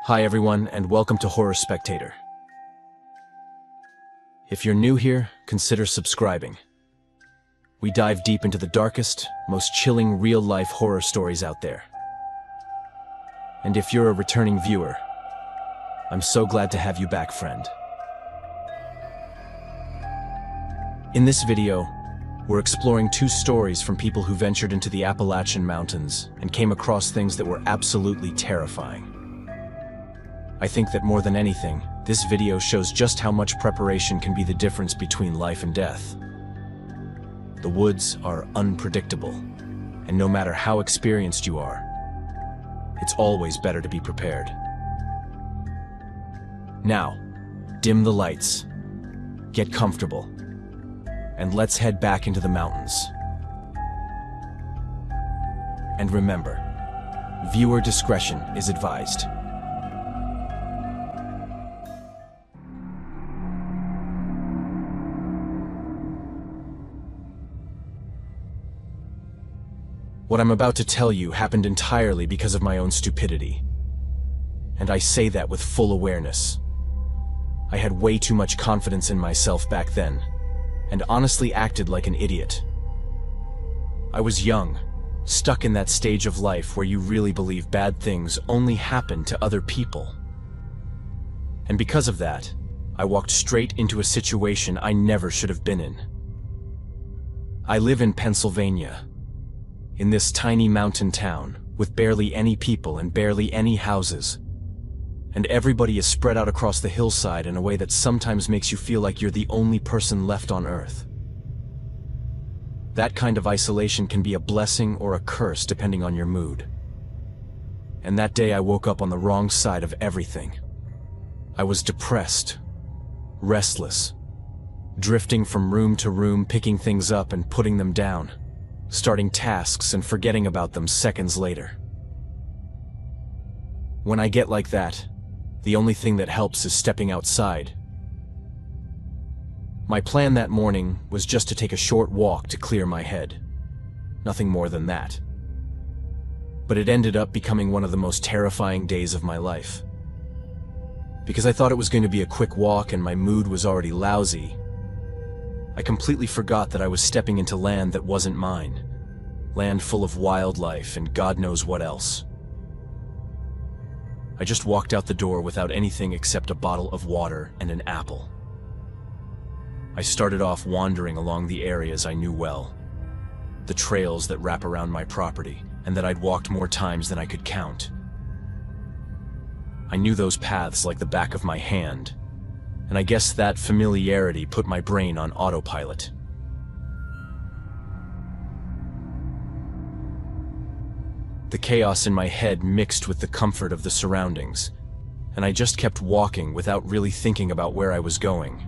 Hi everyone, and welcome to Horror Spectator. If you're new here, consider subscribing. We dive deep into the darkest, most chilling real-life horror stories out there. And if you're a returning viewer, I'm so glad to have you back, friend. In this video, we're exploring two stories from people who ventured into the Appalachian Mountains and came across things that were absolutely terrifying. I think that more than anything, this video shows just how much preparation can be the difference between life and death. The woods are unpredictable, and no matter how experienced you are, it's always better to be prepared. Now, dim the lights, get comfortable, and let's head back into the mountains. And remember, viewer discretion is advised. What I'm about to tell you happened entirely because of my own stupidity. And I say that with full awareness. I had way too much confidence in myself back then, and honestly acted like an idiot. I was young, stuck in that stage of life where you really believe bad things only happen to other people. And because of that, I walked straight into a situation I never should have been in. I live in Pennsylvania, in this tiny mountain town with barely any people and barely any houses. And everybody is spread out across the hillside in a way that sometimes makes you feel like you're the only person left on Earth. That kind of isolation can be a blessing or a curse depending on your mood. And that day I woke up on the wrong side of everything. I was depressed, restless, drifting from room to room, picking things up and putting them down, starting tasks and forgetting about them seconds later. When I get like that, the only thing that helps is stepping outside. My plan that morning was just to take a short walk to clear my head. Nothing more than that. But it ended up becoming one of the most terrifying days of my life. Because I thought it was going to be a quick walk and my mood was already lousy, I completely forgot that I was stepping into land that wasn't mine. Land full of wildlife and God knows what else. I just walked out the door without anything except a bottle of water and an apple. I started off wandering along the areas I knew well, the trails that wrap around my property and that I'd walked more times than I could count. I knew those paths like the back of my hand, and I guess that familiarity put my brain on autopilot. The chaos in my head mixed with the comfort of the surroundings, and I just kept walking without really thinking about where I was going.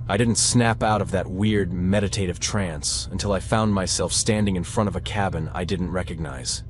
I didn't snap out of that weird meditative trance until I found myself standing in front of a cabin I didn't recognize.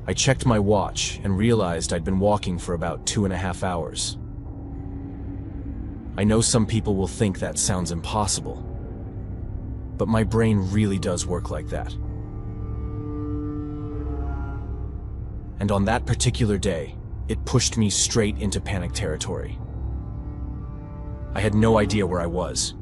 I checked my watch and realized I'd been walking for about 2.5 hours. I know some people will think that sounds impossible, but my brain really does work like that. And on that particular day, it pushed me straight into panic territory. I had no idea where I was,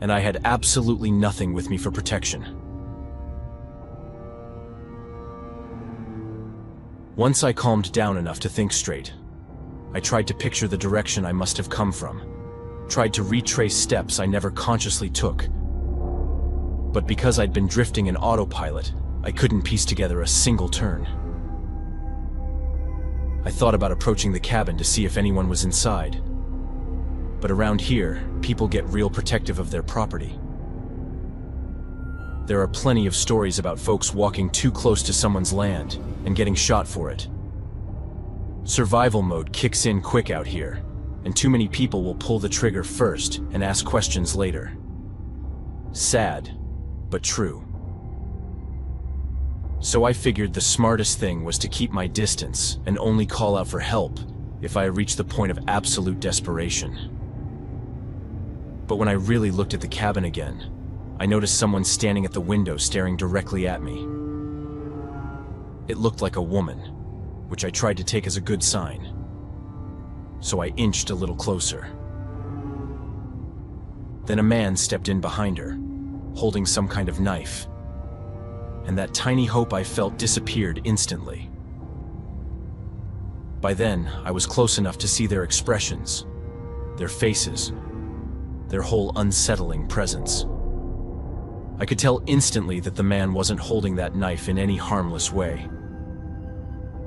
and I had absolutely nothing with me for protection. Once I calmed down enough to think straight, I tried to picture the direction I must have come from, tried to retrace steps I never consciously took. But because I'd been drifting in autopilot, I couldn't piece together a single turn. I thought about approaching the cabin to see if anyone was inside. But around here, people get real protective of their property. There are plenty of stories about folks walking too close to someone's land and getting shot for it. Survival mode kicks in quick out here, and too many people will pull the trigger first and ask questions later. Sad, but true. So I figured the smartest thing was to keep my distance and only call out for help if I reached the point of absolute desperation. But when I really looked at the cabin again, I noticed someone standing at the window staring directly at me. It looked like a woman, which I tried to take as a good sign. So I inched a little closer. Then a man stepped in behind her, holding some kind of knife, and that tiny hope I felt disappeared instantly. By then, I was close enough to see their expressions, their faces, their whole unsettling presence. I could tell instantly that the man wasn't holding that knife in any harmless way.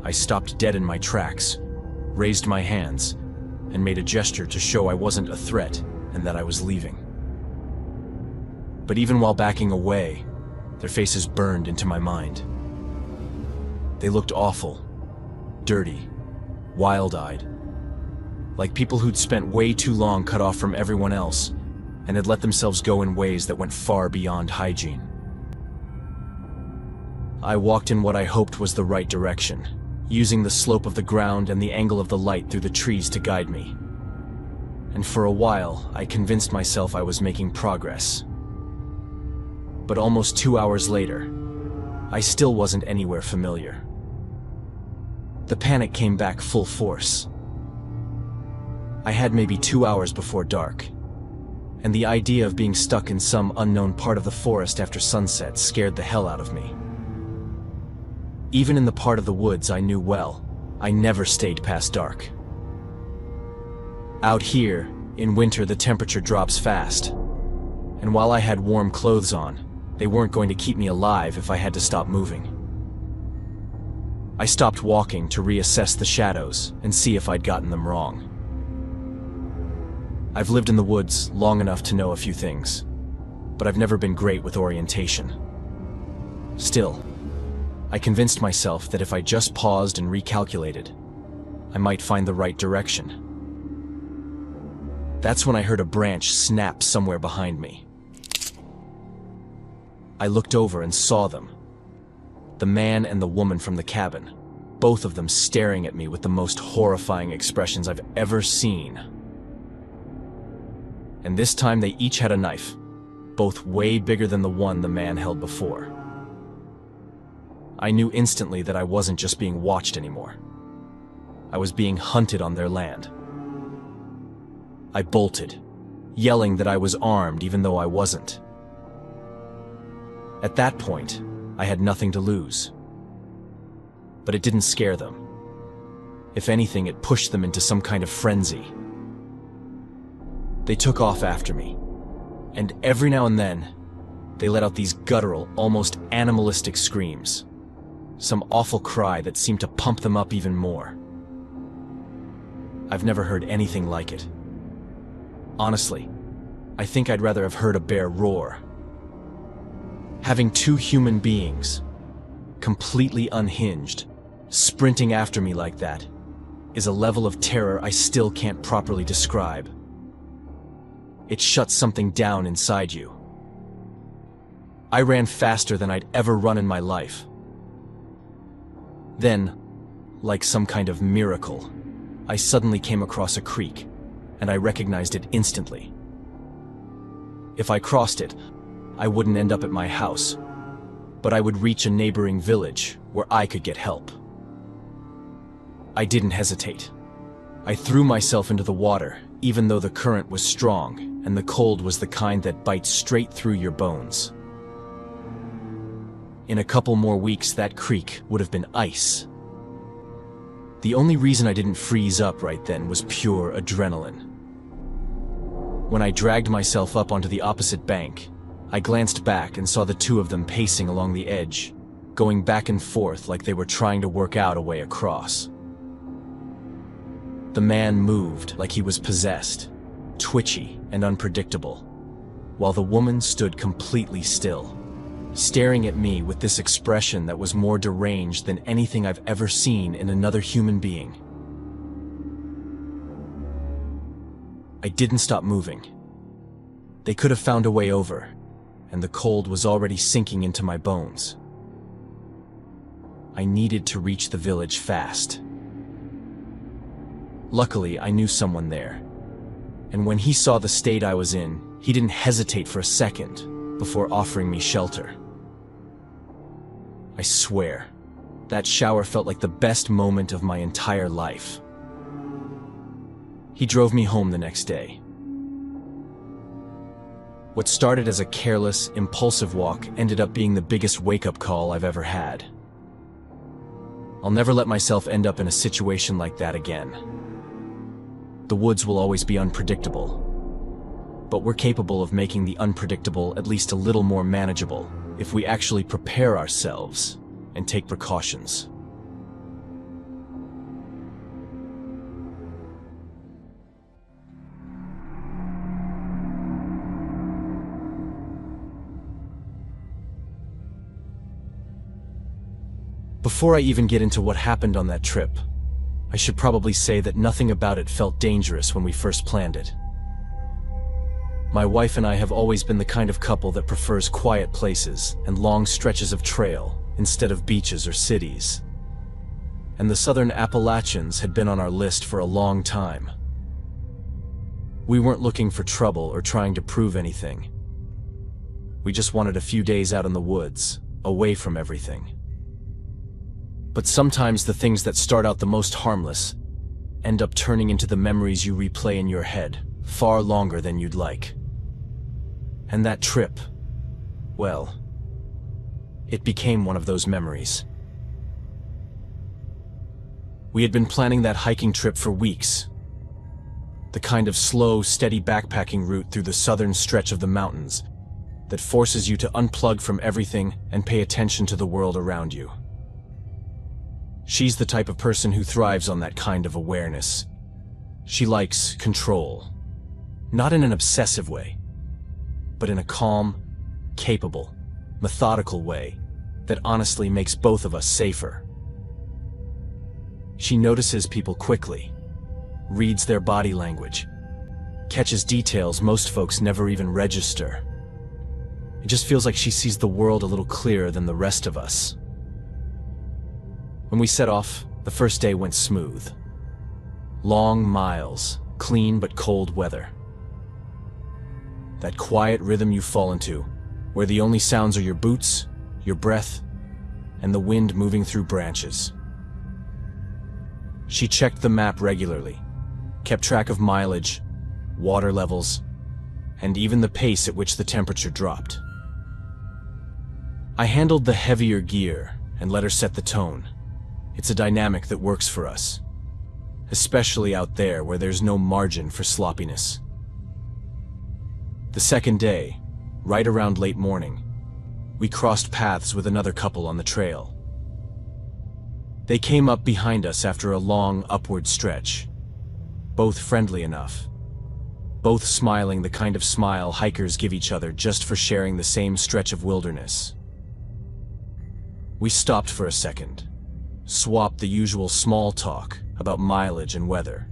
I stopped dead in my tracks, raised my hands, and made a gesture to show I wasn't a threat and that I was leaving. But even while backing away, their faces burned into my mind. They looked awful, dirty, wild-eyed, like people who'd spent way too long cut off from everyone else and had let themselves go in ways that went far beyond hygiene. I walked in what I hoped was the right direction, using the slope of the ground and the angle of the light through the trees to guide me. And for a while, I convinced myself I was making progress. But almost 2 hours later, I still wasn't anywhere familiar. The panic came back full force. I had maybe 2 hours before dark, and the idea of being stuck in some unknown part of the forest after sunset scared the hell out of me. Even in the part of the woods I knew well, I never stayed past dark. Out here, in winter the temperature drops fast, and while I had warm clothes on, they weren't going to keep me alive if I had to stop moving. I stopped walking to reassess the shadows and see if I'd gotten them wrong. I've lived in the woods long enough to know a few things, but I've never been great with orientation. Still, I convinced myself that if I just paused and recalculated, I might find the right direction. That's when I heard a branch snap somewhere behind me. I looked over and saw them. The man and the woman from the cabin, both of them staring at me with the most horrifying expressions I've ever seen. And this time they each had a knife, both way bigger than the one the man held before. I knew instantly that I wasn't just being watched anymore. I was being hunted on their land. I bolted, yelling that I was armed even though I wasn't. At that point, I had nothing to lose. But it didn't scare them. If anything, it pushed them into some kind of frenzy. They took off after me, and every now and then, they let out these guttural, almost animalistic screams. Some awful cry that seemed to pump them up even more. I've never heard anything like it. Honestly, I think I'd rather have heard a bear roar. Having two human beings, completely unhinged, sprinting after me like that, is a level of terror I still can't properly describe. It shuts something down inside you. I ran faster than I'd ever run in my life. Then, like some kind of miracle, I suddenly came across a creek, and I recognized it instantly. If I crossed it, I wouldn't end up at my house, but I would reach a neighboring village where I could get help. I didn't hesitate. I threw myself into the water, even though the current was strong, and the cold was the kind that bites straight through your bones. In a couple more weeks, that creek would have been ice. The only reason I didn't freeze up right then was pure adrenaline. When I dragged myself up onto the opposite bank, I glanced back and saw the two of them pacing along the edge, going back and forth like they were trying to work out a way across. The man moved like he was possessed, twitchy and unpredictable, while the woman stood completely still, staring at me with this expression that was more deranged than anything I've ever seen in another human being. I didn't stop moving. They could have found a way over, and the cold was already sinking into my bones. I needed to reach the village fast. Luckily, I knew someone there, and when he saw the state I was in, he didn't hesitate for a second, before offering me shelter. I swear, that shower felt like the best moment of my entire life. He drove me home the next day. What started as a careless, impulsive walk ended up being the biggest wake-up call I've ever had. I'll never let myself end up in a situation like that again. The woods will always be unpredictable, but we're capable of making the unpredictable at least a little more manageable if we actually prepare ourselves and take precautions. Before I even get into what happened on that trip, I should probably say that nothing about it felt dangerous when we first planned it. My wife and I have always been the kind of couple that prefers quiet places and long stretches of trail instead of beaches or cities. And the southern Appalachians had been on our list for a long time. We weren't looking for trouble or trying to prove anything. We just wanted a few days out in the woods, away from everything. But sometimes the things that start out the most harmless end up turning into the memories you replay in your head far longer than you'd like. And that trip, well, it became one of those memories. We had been planning that hiking trip for weeks. The kind of slow, steady backpacking route through the southern stretch of the mountains that forces you to unplug from everything and pay attention to the world around you. She's the type of person who thrives on that kind of awareness. She likes control. Not in an obsessive way, but in a calm, capable, methodical way that honestly makes both of us safer. She notices people quickly, reads their body language, catches details most folks never even register. It just feels like she sees the world a little clearer than the rest of us. When we set off, the first day went smooth. Long miles, clean but cold weather. That quiet rhythm you fall into, where the only sounds are your boots, your breath, and the wind moving through branches. She checked the map regularly, kept track of mileage, water levels, and even the pace at which the temperature dropped. I handled the heavier gear and let her set the tone. It's a dynamic that works for us, especially out there where there's no margin for sloppiness. The second day, right around late morning, we crossed paths with another couple on the trail. They came up behind us after a long upward stretch, both friendly enough, both smiling the kind of smile hikers give each other just for sharing the same stretch of wilderness. We stopped for a second, swapped the usual small talk about mileage and weather,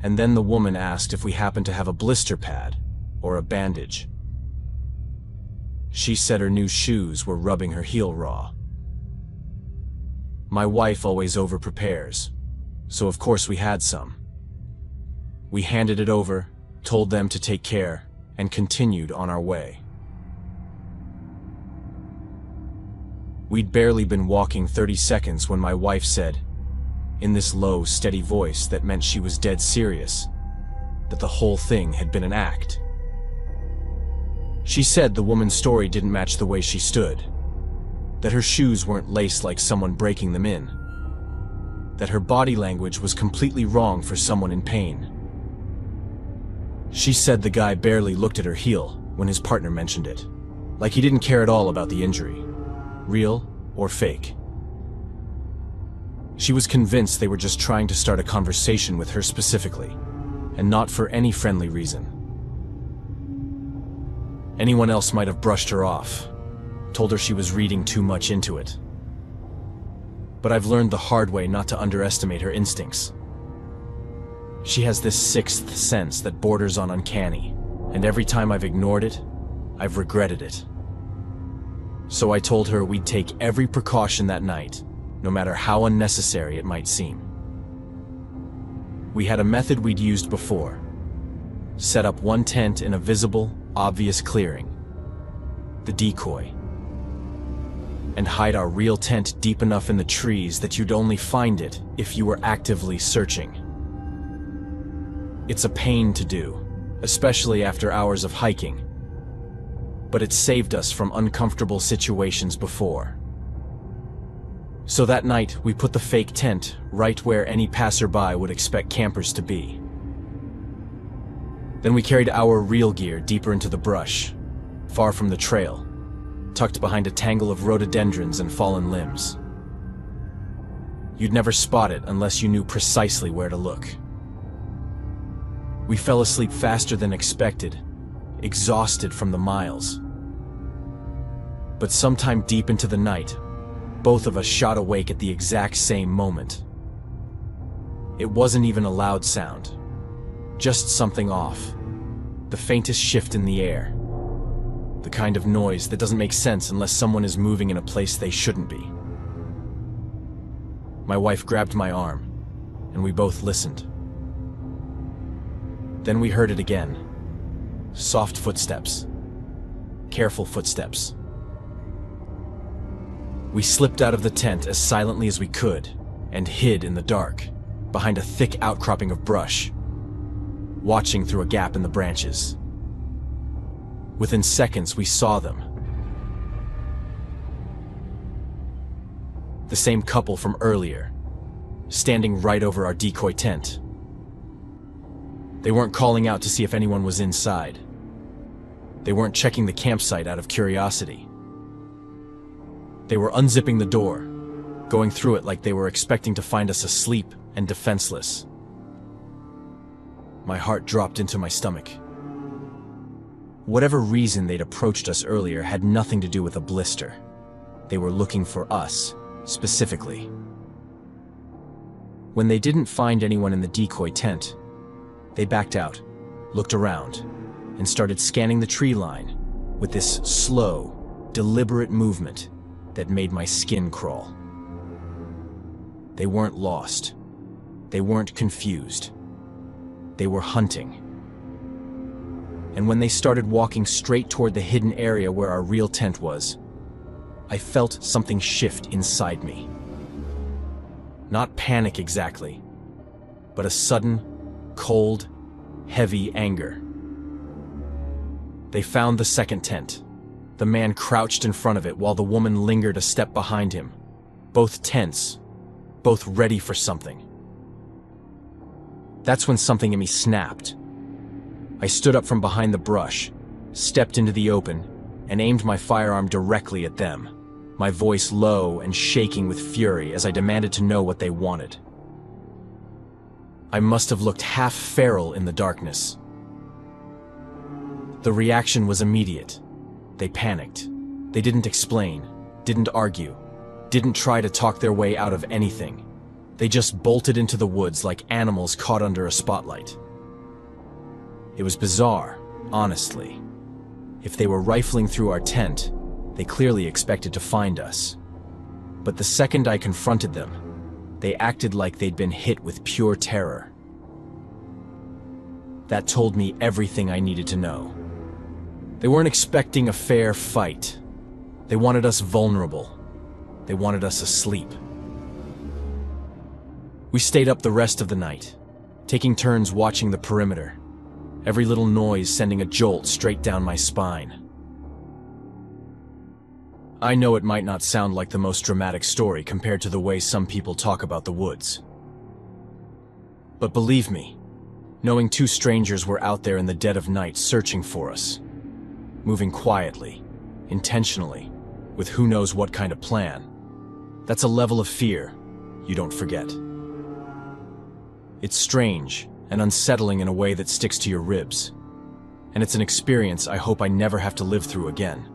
and then the woman asked if we happened to have a blister pad or a bandage. She said her new shoes were rubbing her heel raw. My wife always over-prepares, so of course we had some. We handed it over, told them to take care, and continued on our way. We'd barely been walking 30 seconds when my wife said, in this low, steady voice that meant she was dead serious, that the whole thing had been an act. She said the woman's story didn't match the way she stood, that her shoes weren't laced like someone breaking them in, that her body language was completely wrong for someone in pain. She said the guy barely looked at her heel when his partner mentioned it, like he didn't care at all about the injury, real or fake. She was convinced they were just trying to start a conversation with her specifically, and not for any friendly reason. Anyone else might have brushed her off, told her she was reading too much into it. But I've learned the hard way not to underestimate her instincts. She has this sixth sense that borders on uncanny, and every time I've ignored it, I've regretted it. So I told her we'd take every precaution that night, no matter how unnecessary it might seem. We had a method we'd used before. Set up one tent in a visible, obvious clearing. the decoy, and hide our real tent deep enough in the trees that you'd only find it if you were actively searching. It's a pain to do, especially after hours of hiking, but it saved us from uncomfortable situations before. So that night, we put the fake tent right where any passerby would expect campers to be. Then we carried our real gear deeper into the brush, far from the trail, tucked behind a tangle of rhododendrons and fallen limbs. You'd never spot it unless you knew precisely where to look. We fell asleep faster than expected, exhausted from the miles. But sometime deep into the night, both of us shot awake at the exact same moment. It wasn't even a loud sound, just something off, the faintest shift in the air, the kind of noise that doesn't make sense unless someone is moving in a place they shouldn't be. My wife grabbed my arm, and we both listened. Then we heard it again. Soft footsteps. Careful footsteps. We slipped out of the tent as silently as we could and hid in the dark, behind a thick outcropping of brush, watching through a gap in the branches. Within seconds, we saw them. The same couple from earlier, standing right over our decoy tent. They weren't calling out to see if anyone was inside. They weren't checking the campsite out of curiosity. They were unzipping the door, going through it like they were expecting to find us asleep and defenseless. My heart dropped into my stomach. Whatever reason they'd approached us earlier had nothing to do with a blister. They were looking for us, specifically. When they didn't find anyone in the decoy tent, they backed out, looked around, and started scanning the tree line with this slow, deliberate movement that made my skin crawl. They weren't lost. They weren't confused. They were hunting. And when they started walking straight toward the hidden area where our real tent was, I felt something shift inside me. Not panic exactly, but a sudden, cold, heavy anger. They found the second tent. The man crouched in front of it while the woman lingered a step behind him, both tense, both ready for something. That's when something in me snapped. I stood up from behind the brush, stepped into the open, and aimed my firearm directly at them, my voice low and shaking with fury as I demanded to know what they wanted. I must have looked half feral in the darkness. The reaction was immediate. They panicked. They didn't explain, didn't argue, didn't try to talk their way out of anything. They just bolted into the woods like animals caught under a spotlight. It was bizarre, honestly. If they were rifling through our tent, they clearly expected to find us. But the second I confronted them, they acted like they'd been hit with pure terror. That told me everything I needed to know. They weren't expecting a fair fight. They wanted us vulnerable. They wanted us asleep. We stayed up the rest of the night, taking turns watching the perimeter, every little noise sending a jolt straight down my spine. I know it might not sound like the most dramatic story compared to the way some people talk about the woods. But believe me, knowing two strangers were out there in the dead of night searching for us, moving quietly, intentionally, with who knows what kind of plan, that's a level of fear you don't forget. It's strange and unsettling in a way that sticks to your ribs, and it's an experience I hope I never have to live through again.